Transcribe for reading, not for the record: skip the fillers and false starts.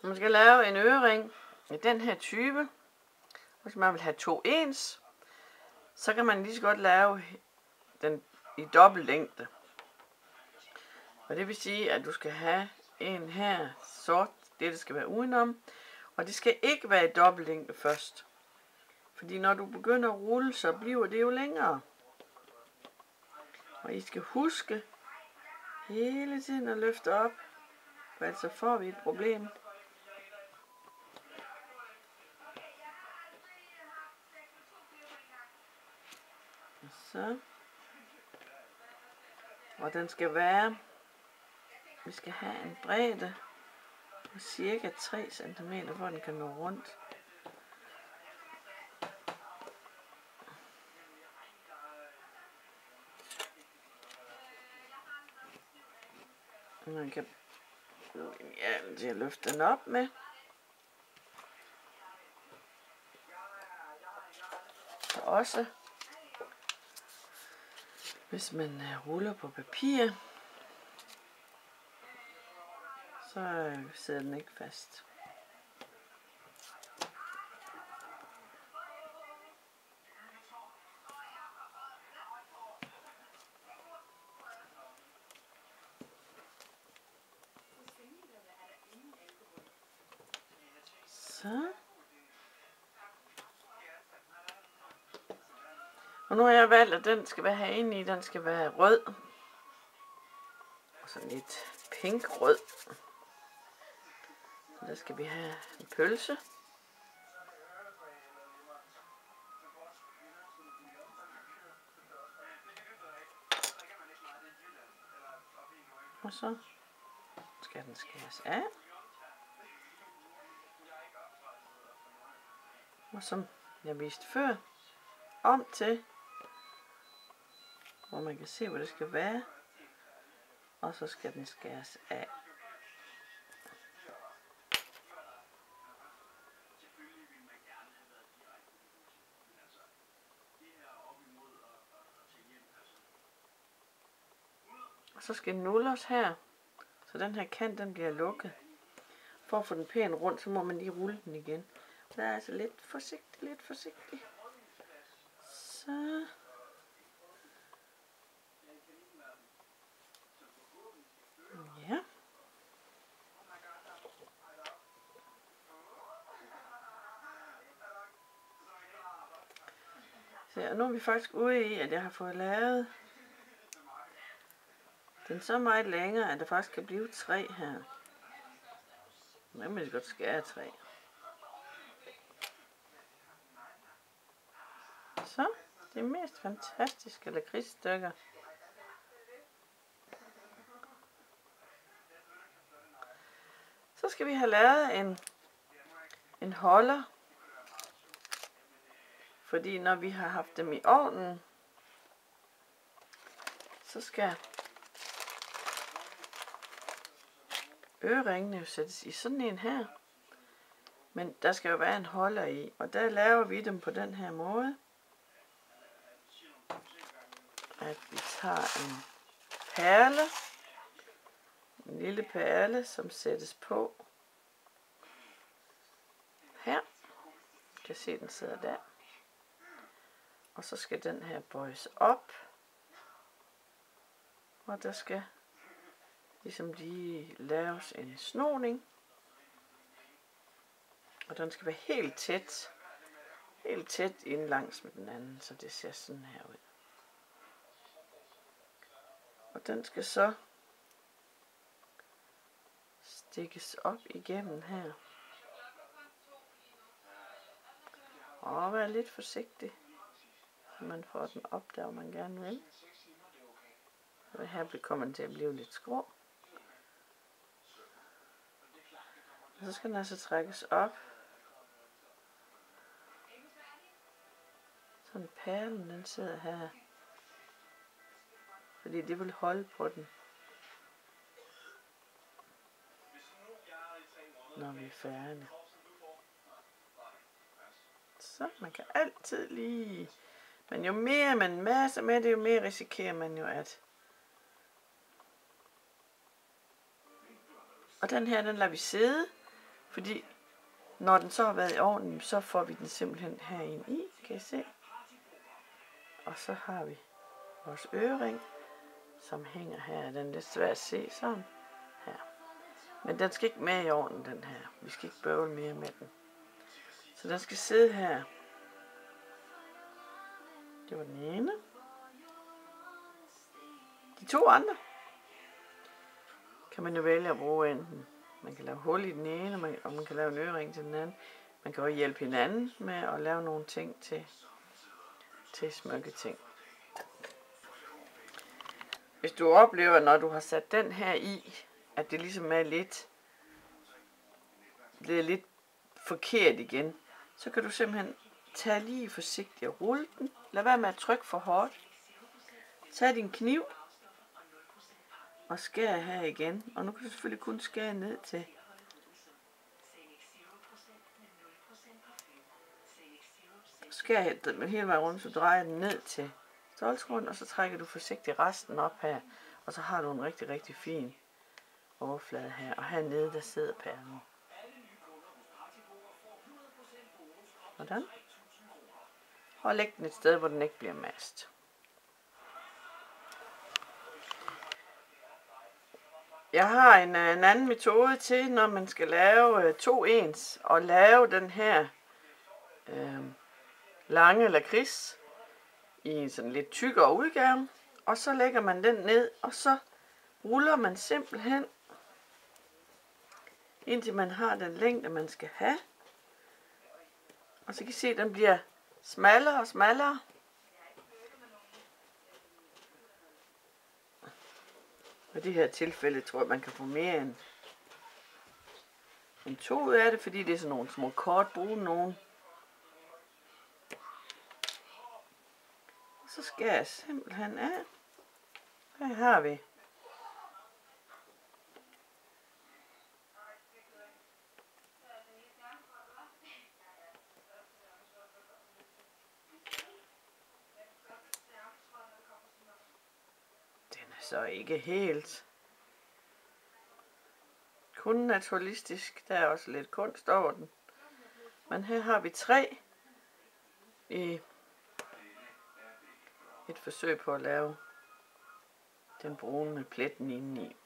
Når man skal lave en ørering i den her type, hvis man vil have 2 ens, så kan man lige så godt lave den i dobbelt længde. Og det vil sige, at du skal have en her sort, det skal være udenom, og det skal ikke være i dobbelt længde først. Fordi når du begynder at rulle, så bliver det jo længere. Og I skal huske hele tiden at løfte op, for ellers så får vi et problem. Så. Og den skal være, vi skal have en bredde på cirka 3 cm, hvor den kan nå rundt. Man kan ja, løfte den op med. Og også hvis man ruller på papir, så sidder den ikke fast. Så. Og nu har jeg valgt, at den skal være herinde i, den skal være rød. Og sådan lidt pink-rød. Så der skal vi have en pølse. Og så skal den skæres af. Og som jeg viste før, om til, hvor man kan se, hvor det skal være. Og så skal den skæres af. Og så skal den nulles her, så den her kant, den bliver lukket. For at få den pæn rundt, så må man lige rulle den igen. Der er altså lidt forsigtigt. Så. Ja. Så nu er vi faktisk ude i, at jeg har fået lavet den så meget længere, at der faktisk kan blive 3 her. Men man kan godt skære 3. Så, det mest fantastiske lakridsstænger. Så skal vi have lavet en holder. Fordi når vi har haft dem i ovnen, så skal øreringene jo sættes i sådan en her. Men der skal jo være en holder i, og der laver vi dem på den her måde. At vi tager en perle, en lille perle, som sættes på her. Du kan se, den sidder der. Og så skal den her bøjes op, og der skal ligesom lige laves en snoning. Og den skal være helt tæt ind langs med den anden, så det ser sådan her ud. Og den skal så stikkes op igennem her. Og være lidt forsigtig, så man får den op der, hvor man gerne vil. Og her kommer den til at blive lidt skrå. Og så skal den altså trækkes op. Sådan perlen, den sidder her. Fordi det vil holde på den, når vi er færdige. Så man kan altid lige, men jo mere man masser med det, jo mere risikerer man jo at. Og den her, den lader vi sidde, Fordi når den så har været i ovnen, så får vi den simpelthen herind i, kan I se. Og så har vi vores ørering, som hænger her. Den er lidt svær at se sådan her. Men den skal ikke med i ovnen, den her. Vi skal ikke bøvle mere med den. Så den skal sidde her. Det var den ene. De to andre kan man jo vælge at bruge enten. Man kan lave hul i den ene, og man kan lave en ørering til den anden. Man kan også hjælpe hinanden med at lave nogle ting til smykketing. Hvis du oplever, når du har sat den her i, at det ligesom er lidt forkert igen, så kan du simpelthen tage lige forsigtigt og rulle den. Lad være med at trykke for hårdt. Tag din kniv og skær her igen. Og nu kan du selvfølgelig kun skære ned til. Skær hele vejen rundt, så drejer den ned til stolsgrund, og så trækker du forsigtigt resten op her. Og så har du en rigtig, rigtig fin overflade her. Og hernede, der sidder perlen. Sådan. Og læg den et sted, hvor den ikke bliver mast. Jeg har en anden metode til, når man skal lave 2 ens, og lave den her lange lakrids i en sådan lidt tykkere udgave. Og så lægger man den ned, og så ruller man simpelthen, indtil man har den længde, man skal have. Og så kan I se, at den bliver smallere og smallere. I det her tilfælde tror jeg, man kan få mere end 2 ud af det, fordi det er sådan nogle små kort brune nogen. Og så skærer jeg simpelthen af. Her har vi. Så ikke helt kun naturalistisk, der er også lidt kunst over den. Men her har vi 3 i et forsøg på at lave den brune med pletten indeni.